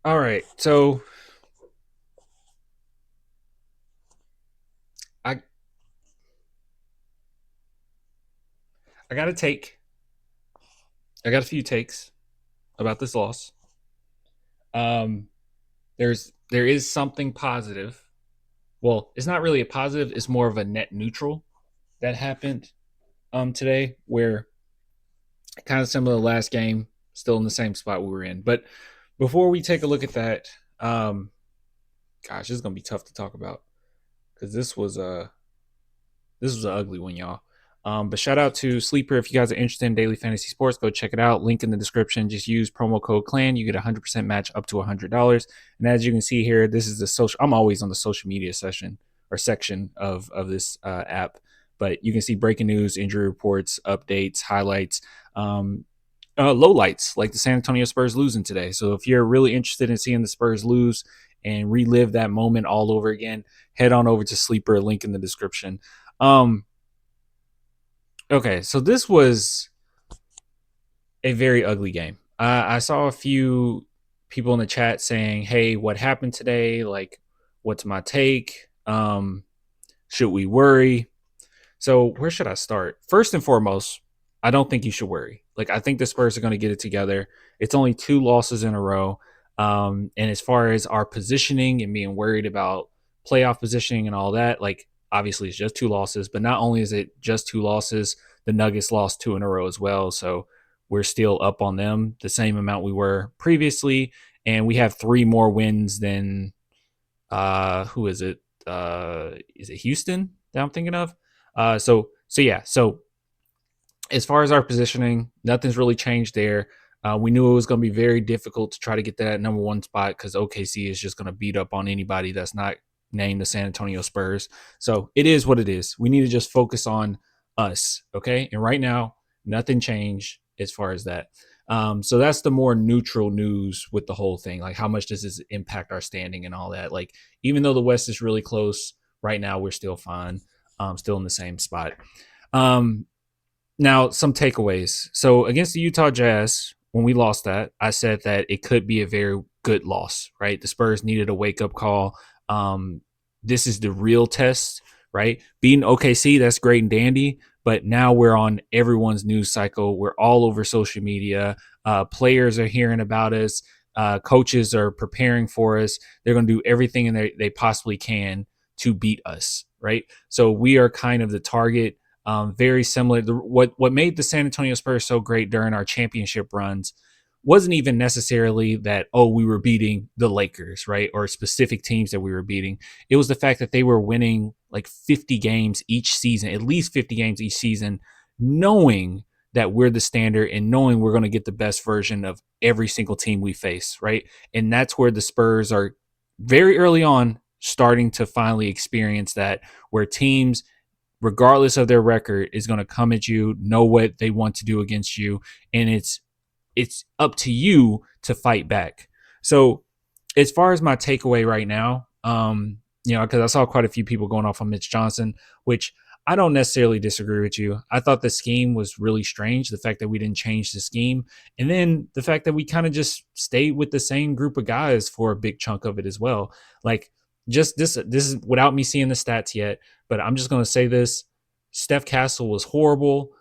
All right. So I I got a take. I got a few takes about this loss. Um there is something positive. Well, it's not really a positive, it's more of a net neutral that happened today where kind of similar to the last game, still in the same spot we were in. But before we take a look at that, um gosh, this is going to be tough to talk about cuz this was an ugly one, y'all. But shout out to Sleeper. If you guys are interested in daily fantasy sports, go check it out. Link in the description. Just use promo code CLAN. You get a 100% match up to $100. And as you can see here, this is the social. I'm always on the social media session or section of this app. But you can see breaking news, injury reports, updates, highlights, low lights, like the San Antonio Spurs losing today. So if you're really interested in seeing the Spurs lose and relive that moment all over again, head on over to Sleeper. Link in the description. Um, Okay, so this was a very ugly game. I saw a few people in the chat saying, "Hey, what happened today? Like, what's my take? Should we worry?" So, where should I start? First and foremost, I don't think you should worry. Like, I think the Spurs are going to get it together. It's only two losses in a row. And as far as our positioning and being worried about playoff positioning and all that, like, obviously it's just two losses. But not only is it just two losses, the Nuggets lost two in a row as well. So, we're still up on them the same amount we were previously. And we have three more wins than who is it Houston that I'm thinking of? So yeah. So as far as our positioning, nothing's really changed there. We knew it was going to be very difficult to try to get that number one spot because OKC is just going to beat up on anybody that's not named the San Antonio Spurs. So it is what it is. We need to just focus on us, okay? And right now, nothing changed as far as that. So that's the more neutral news with the whole thing. Like, how much does this impact our standing and all that? Like, even though the West is really close, right now we're still fine, still in the same spot. Um, Now, some takeaways. So against the Utah Jazz, when we lost that, I said that it could be a very good loss, right? The Spurs needed a wake up call. This is the real test, right? Beating OKC, that's great and dandy, but now we're on everyone's news cycle. We're all over social media. Players are hearing about us. Coaches are preparing for us. They're going to do everything they possibly can to beat us, right? So we are kind of the target, very similar. What made the San Antonio Spurs so great during our championship runs wasn't even necessarily that, oh, we were beating the Lakers, right, or specific teams that we were beating. It was the fact that they were winning like 50 games each season, at least 50 games each season, knowing that we're the standard and knowing we're going to get the best version of every single team we face, right? And that's where the Spurs are very early on starting to finally experience that, where teams, regardless of their record, is going to come at you, know what they want to do against you, and it's up to you to fight back. So, as far as my takeaway right now, because I saw quite a few people going off on Mitch Johnson, which I don't necessarily disagree with you. I thought the scheme was really strange. The fact that we didn't change the scheme, and then the fact that we kind of just stayed with the same group of guys for a big chunk of it as well. Like, just this is without me seeing the stats yet, but I'm just going to say this: Steph Castle was horrible.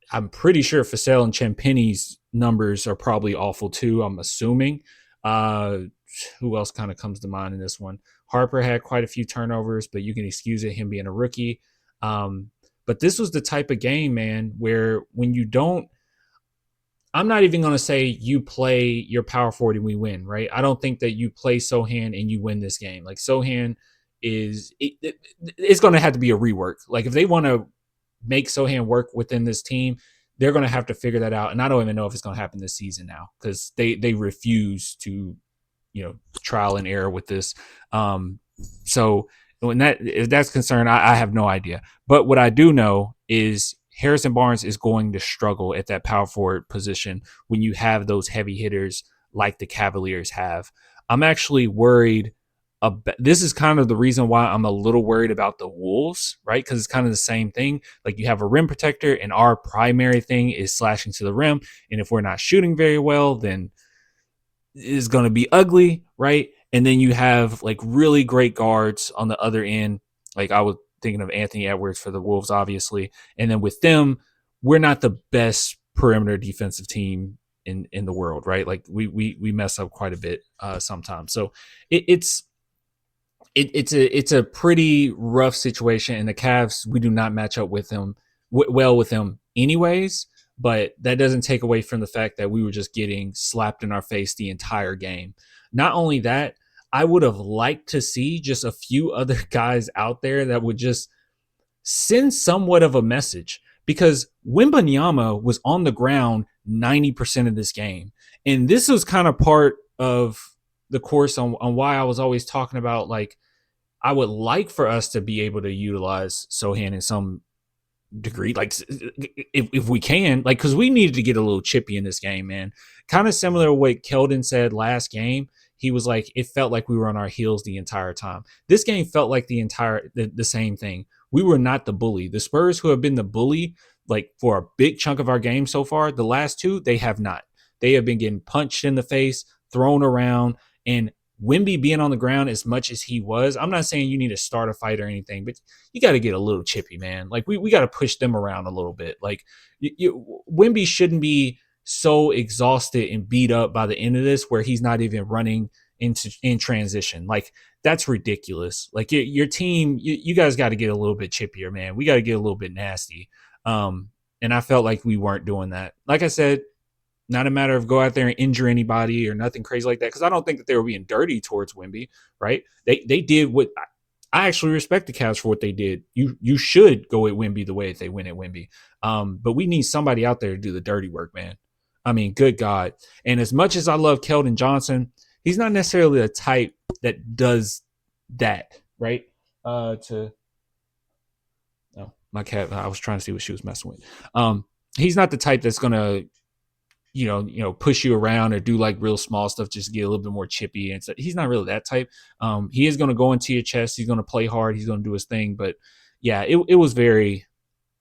I'm pretty sure Fasel and Champagne's numbers are probably awful too. I'm assuming. Uh, who else kind of comes to mind in this one? Harper had quite a few turnovers, but you can excuse it, him being a rookie. Um, but this was the type of game, man, where when you don't, I'm not even going to say you play your power forward and we win, right? I don't think that you play Sohan and you win this game. Like, Sohan it's going to have to be a rework. Like, if they want to make Sohan work within this team, they're going to have to figure that out. And I don't even know if it's going to happen this season now, because they refuse to, trial and error with this. So when if that's concerned, I have no idea. But what I do know is Harrison Barnes is going to struggle at that power forward position when you have those heavy hitters like the Cavaliers have. I'm actually worried. This is kind of the reason why I'm a little worried about the Wolves, right? Because it's kind of the same thing. Like, you have a rim protector, and our primary thing is slashing to the rim. And if we're not shooting very well, then is going to be ugly, right? And then you have like really great guards on the other end. Like I was thinking of Anthony Edwards for the Wolves, obviously. And then with them, we're not the best perimeter defensive team in the world, right? Like we mess up quite a bit sometimes. So it's it's a pretty rough situation, and the Cavs, we do not match up with them well with them anyways. But that doesn't take away from the fact that we were just getting slapped in our face the entire game. Not only that, I would have liked to see just a few other guys out there that would just send somewhat of a message, because Wembanyama was on the ground 90% of this game. And this was kind of part of the course on why I was always talking about, like, I would like for us to be able to utilize Sohan in some degree, like if we can, like, because we needed to get a little chippy in this game, man. Kind of similar to what Keldon said last game. He was like, it felt like we were on our heels the entire time. This game felt like the same thing. We were not the bully. The Spurs, who have been the bully like for a big chunk of our game so far, the last two, they have not. They have been getting punched in the face, thrown around, and Wemby being on the ground as much as he was, I'm not saying you need to start a fight or anything, but you got to get a little chippy, man. Like we got to push them around a little bit. Like Wemby shouldn't be so exhausted and beat up by the end of this where he's not even running in transition. Like that's ridiculous. Like your team, you guys got to get a little bit chippier, man. We got to get a little bit nasty. And I felt like we weren't doing that. Like I said, not a matter of go out there and injure anybody or nothing crazy like that, because I don't think that they were being dirty towards Wemby, right? They did what I actually respect the Cavs for what they did. You should go at Wemby the way that they went at Wemby. But we need somebody out there to do the dirty work, man. I mean, good God. And as much as I love Keldon Johnson, he's not necessarily the type that does that, right? My cat, I was trying to see what she was messing with. He's not the type that's gonna push you around or do like real small stuff just to get a little bit more chippy. And so he's not really that type. He is going to go into your chest. He's going to play hard. He's going to do his thing. But yeah, it was very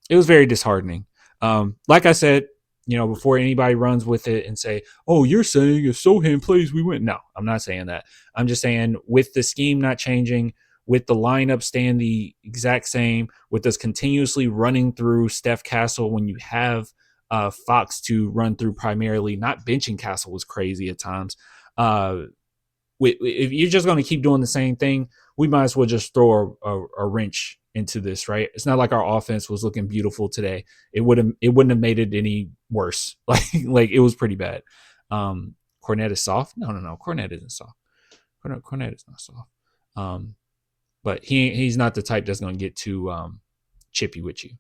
disheartening. Like I said, before anybody runs with it and say, oh, you're saying if Sohan plays, we win. No, I'm not saying that. I'm just saying with the scheme not changing, with the lineup staying the exact same, with us continuously running through Steph Castle when you have Fox to run through primarily, not benching Castle was crazy at times. If you're just going to keep doing the same thing, we might as well just throw a wrench into this, right? It's not like our offense was looking beautiful today. It wouldn't have made it any worse. Like it was pretty bad. Cornette is soft. No. Cornette isn't soft. Cornette is not soft. But he's not the type that's going to get too chippy with you.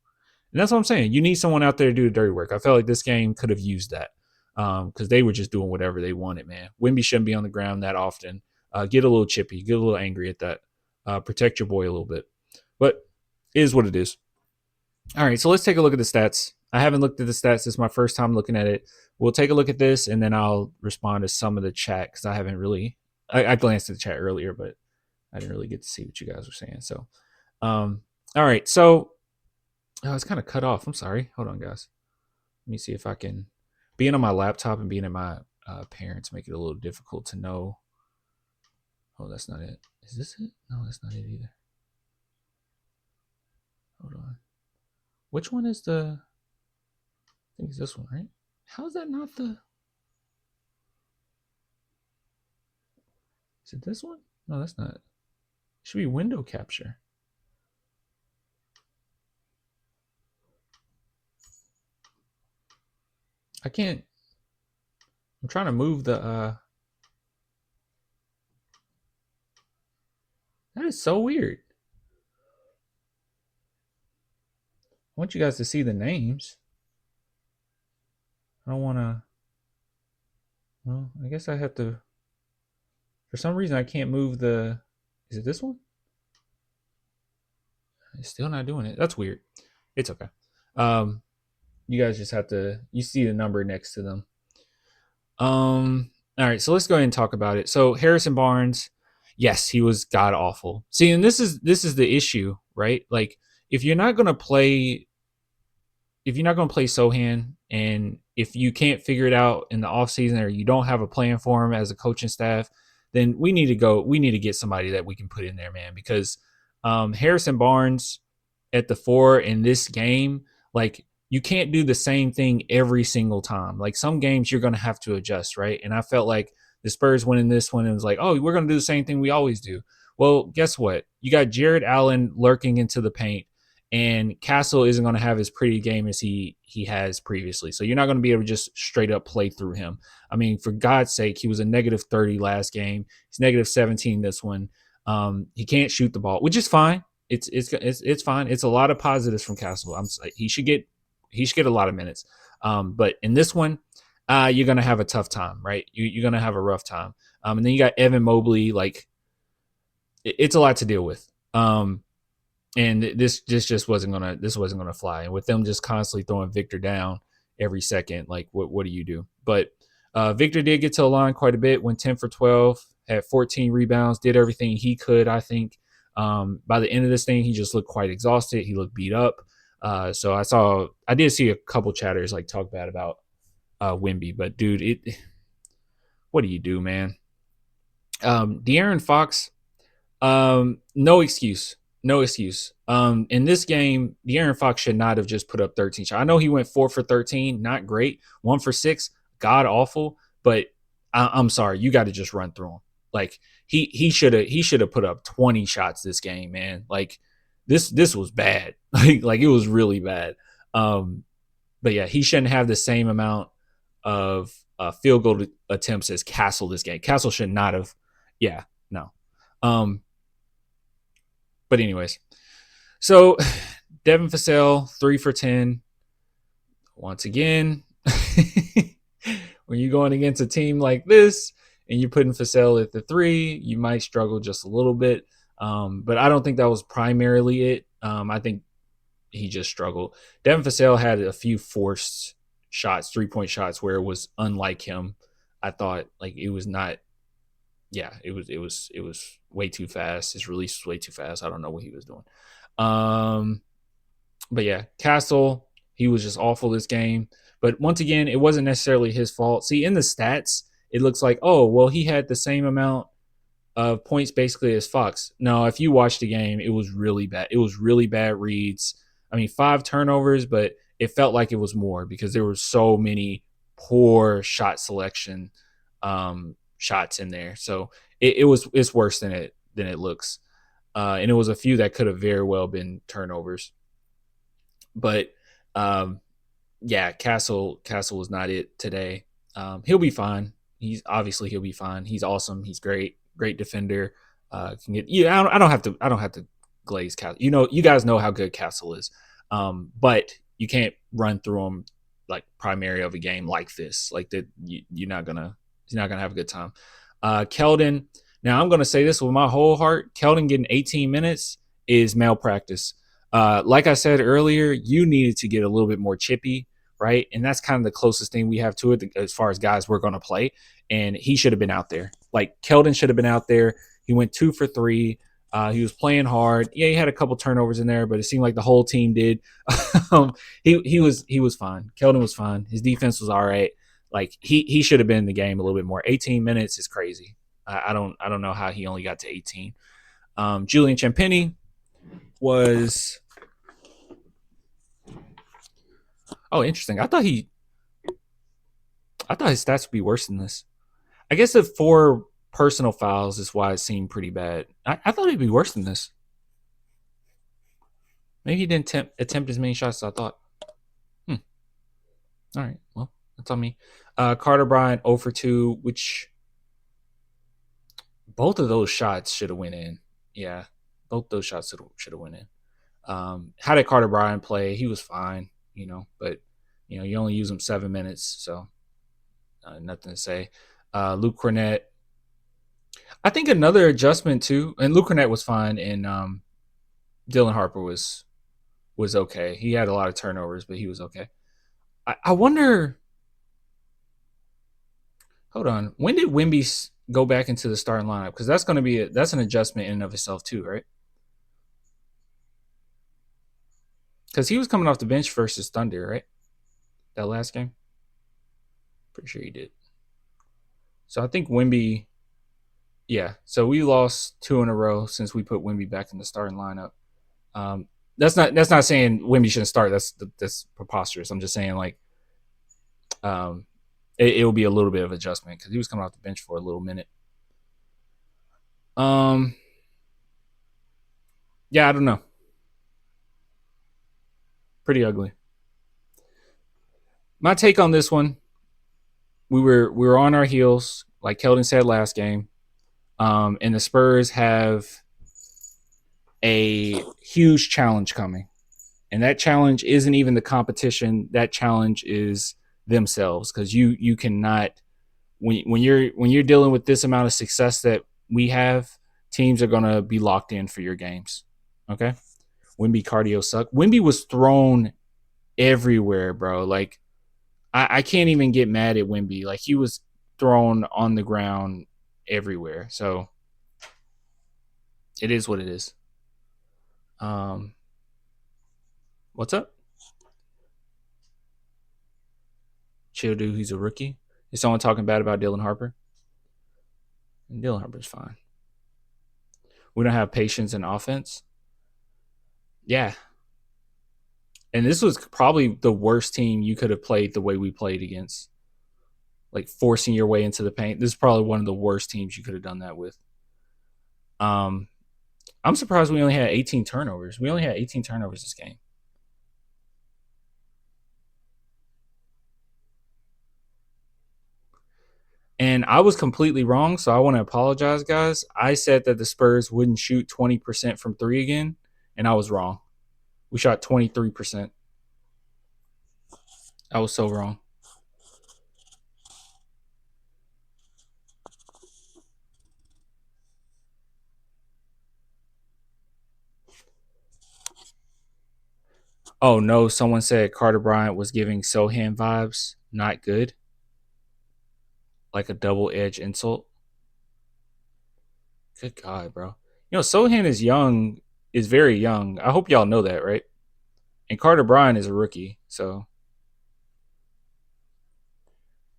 And that's what I'm saying. You need someone out there to do the dirty work. I felt like this game could have used that because they were just doing whatever they wanted, man. Wemby shouldn't be on the ground that often. Get a little chippy. Get a little angry at that. Protect your boy a little bit. But it is what it is. All right, so let's take a look at the stats. I haven't looked at the stats. This is my first time looking at it. We'll take a look at this, and then I'll respond to some of the chat because I haven't really – I glanced at the chat earlier, but I didn't really get to see what you guys were saying. So, all right, so – oh, it's kind of cut off. I'm sorry. Hold on, guys. Let me see if I can. Being on my laptop and being at my parents make it a little difficult to know. Oh, that's not it. Is this it? No, that's not it either. Hold on. Which one is the? I think it's this one, right? How is that not the? Is it this one? No, that's not. It should be window capture. I can't. I'm trying to move the. That is so weird. I want you guys to see the names. I don't want to. Well, I guess I have to. For some reason, I can't move the. Is it this one? It's still not doing it. That's weird. It's okay. You guys just have to. You see the number next to them. All right, so let's go ahead and talk about it. So Harrison Barnes, yes, he was god awful. See, and this is the issue, right? Like if you're not gonna play Sohan and if you can't figure it out in the offseason or you don't have a plan for him as a coaching staff, then we need to go. We need to get somebody that we can put in there, man, because Harrison Barnes at the 4 in this game, like you can't do the same thing every single time. Like some games you're going to have to adjust, right? And I felt like the Spurs winning this one, it was like, oh, we're going to do the same thing we always do. Well, guess what? You got Jared Allen lurking into the paint, and Castle isn't going to have as pretty a game as he has previously. So you're not going to be able to just straight up play through him. I mean, for God's sake, he was a negative 30 last game. He's negative 17 this one. He can't shoot the ball, which is fine. It's fine. It's a lot of positives from Castle. He should get a lot of minutes. But in this one, you're gonna have a tough time, right? You're gonna have a rough time. And then you got Evan Mobley. Like it's a lot to deal with. And this just wasn't gonna fly. And with them just constantly throwing Victor down every second, like what do you do? But Victor did get to the line quite a bit, went 10 for 12, had 14 rebounds, did everything he could, I think. By the end of this thing, he just looked quite exhausted. He looked beat up. So I did see a couple chatters like talk bad about Wemby, but dude, what do you do, man? De'Aaron Fox, no excuse. No excuse. In this game, De'Aaron Fox should not have just put up 13 shots. I know he went 4 for 13, not great. 1 for 6, god awful. But I'm sorry, you got to just run through him. Like he should have put up 20 shots this game, man. Like this was bad. Like it was really bad. But yeah, he shouldn't have the same amount of field goal attempts as Castle this game. Castle should not have. Yeah, no. But anyways, so Devin Vassell, 3 for 10. Once again, when you're going against a team like this and you're putting Vassell at the 3, you might struggle just a little bit. But I don't think that was primarily it. I think he just struggled. Devin Vassell had a few forced shots, 3-point shots, where it was unlike him. I thought like it was not. Yeah, it was way too fast. His release was way too fast. I don't know what he was doing. But yeah, Castle, he was just awful this game. But once again, it wasn't necessarily his fault. See, in the stats, it looks like, oh, well, he had the same amount of points basically as Fox. No, if you watch the game, it was really bad. It was really bad reads. I mean, 5 turnovers, but it felt like it was more because there were so many poor shot selection shots in there. So it's worse than it looks. And it was a few that could have very well been turnovers. But yeah, Castle was not it today. He'll be fine. He'll be fine. He's awesome. He's great defender. Can get I don't have to glaze Castle. You guys know how good Castle is. But you can't run through him like primary of a game like this. Like that, he's not gonna have a good time. Keldon. Now I'm gonna say this with my whole heart. Keldon getting 18 minutes is malpractice. Like I said earlier, you needed to get a little bit more chippy, right? And that's kind of the closest thing we have to it as far as guys we're gonna play. And he should have been out there. Like Keldon should have been out there. He went 2 for 3. He was playing hard. Yeah, he had a couple turnovers in there, but it seemed like the whole team did. He was fine. Keldon was fine. His defense was all right. Like he should have been in the game a little bit more. 18 minutes is crazy. I don't know how he only got to 18. Julian Champagnie was interesting. I thought his stats would be worse than this. I guess the 4 personal fouls is why it seemed pretty bad. I thought it'd be worse than this. Maybe he didn't attempt as many shots as I thought. All right. Well, that's on me. Carter Bryant 0 for 2, which both of those shots should have went in. Yeah, both those shots should have went in. How did Carter Bryant play? He was fine, but you only use him 7 minutes, so nothing to say. Luke Cornett. I think another adjustment too, and Luke Cornett was fine, and Dylan Harper was okay. He had a lot of turnovers, but he was okay. I wonder. Hold on. When did Wemby go back into the starting lineup? Because that's going to be that's an adjustment in and of itself too, right? Because he was coming off the bench versus Thunder, right? That last game. Pretty sure he did. So I think Wemby. Yeah. So we lost 2 in a row since we put Wemby back in the starting lineup. Um, that's not saying Wemby shouldn't start. That's preposterous. I'm just saying like um, it will be a little bit of adjustment because he was coming off the bench for a little minute. Um, yeah, I don't know. Pretty ugly. My take on this one: we were on our heels, like Keldon said last game, and the Spurs have a huge challenge coming, and that challenge isn't even the competition. That challenge is themselves because you cannot when you're dealing with this amount of success that we have, teams are gonna be locked in for your games. Okay, Wimby cardio sucked. Wimby was thrown everywhere, bro. Like I can't even get mad at Wimby. Like he was thrown on the ground everywhere. So it is what it is. Um, what's up? Chill, dude. He's a rookie. Is someone talking bad about Dylan Harper? And Dylan Harper's fine. We don't have patience in offense. Yeah, and this was probably the worst team you could have played the way we played against. Like forcing your way into the paint. This is probably one of the worst teams you could have done that with. Um, I'm surprised we only had 18 turnovers. We only had 18 turnovers this game. And I was completely wrong, so I want to apologize, guys. I said that the Spurs wouldn't shoot 20% from three again, and I was wrong. We shot 23%. I was so wrong. Oh no, someone said Carter Bryant was giving Sohan vibes. Not good. Like a double-edged insult. Good God, bro. You know, Sohan is very young. I hope y'all know that, right? And Carter Bryant is a rookie. So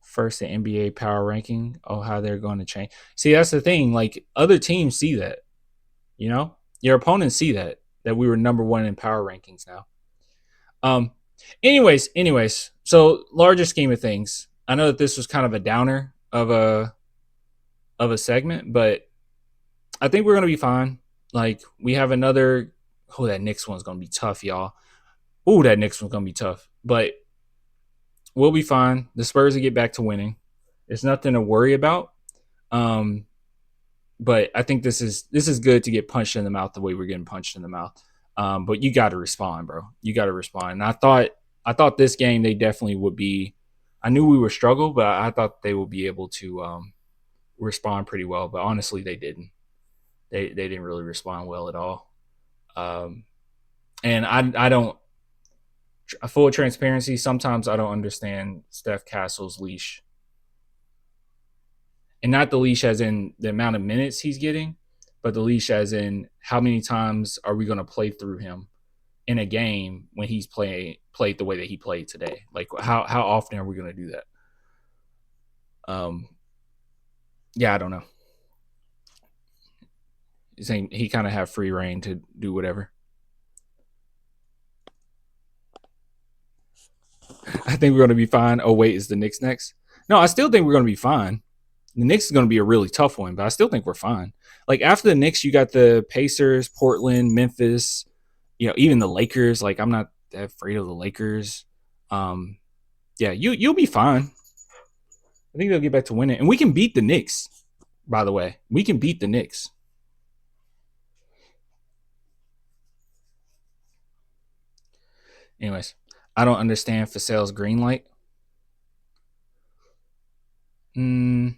first the NBA power ranking. Oh, how they're going to change. See, that's the thing. Like other teams see that, you know? Your opponents see that we were number one in power rankings now. Um anyways, so larger scheme of things. I know that this was kind of a downer of a segment, but I think we're gonna be fine. Like we have another that Knicks one's gonna be tough, y'all. Ooh, that Knicks one's gonna be tough. But we'll be fine. The Spurs will get back to winning. It's nothing to worry about. Um, but I think this is good to get punched in the mouth the way we're getting punched in the mouth. But you got to respond, bro. You got to respond. And I thought this game they definitely would be. I knew we would struggle, but I thought they would be able to respond pretty well. But honestly, they didn't. They didn't really respond well at all. Um, and I don't full transparency. Sometimes I don't understand Steph Castle's leash, and not the leash as in the amount of minutes he's getting, but the leash as in how many times are we going to play through him in a game when he's played the way that he played today? Like how often are we going to do that? Um, yeah, I don't know. He's saying he kind of have free reign to do whatever. I think we're going to be fine. Oh wait, is the Knicks next? No, I still think we're going to be fine. The Knicks is going to be a really tough one, but I still think we're fine. Like after the Knicks, you got the Pacers, Portland, Memphis, even the Lakers. Like I'm not that afraid of the Lakers. Um, yeah, you'll be fine. I think they'll get back to winning, and we can beat the Knicks. By the way, we can beat the Knicks. Anyways, I don't understand Fasale's green light. Mm,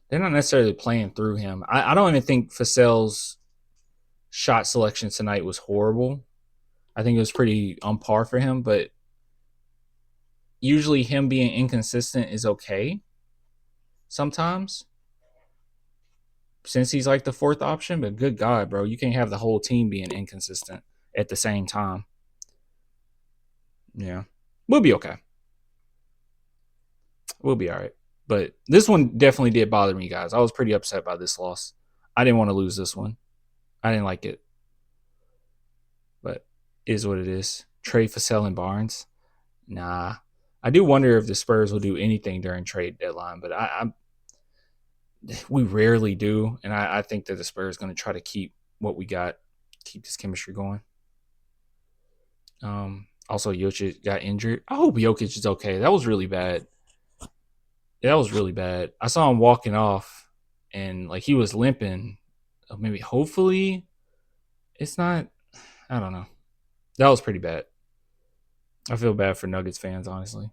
they're not necessarily playing through him. I don't even think Fasale's shot selection tonight was horrible. I think it was pretty on par for him, but usually him being inconsistent is okay sometimes since he's like the fourth option. But good God, bro, you can't have the whole team being inconsistent at the same time. Yeah, we'll be okay. We'll be all right. But this one definitely did bother me, guys. I was pretty upset by this loss. I didn't want to lose this one. I didn't like it, but it is what it is. Trade for selling Barnes. Nah. I do wonder if the Spurs will do anything during trade deadline, but we rarely do, and I think that the Spurs going to try to keep what we got, keep this chemistry going. Also, Jokic got injured. I hope Jokic is okay. That was really bad. Yeah, that was really bad. I saw him walking off, and like he was limping. Maybe, hopefully, it's not. I don't know. That was pretty bad. I feel bad for Nuggets fans, honestly.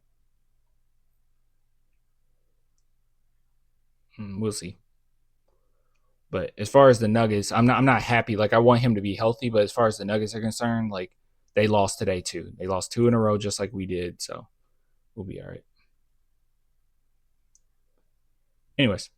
We'll see. But as far as the Nuggets, I'm not happy. Like I want him to be healthy, but as far as the Nuggets are concerned, like they lost today too. They lost two in a row just like we did. So we'll be all right. Anyways,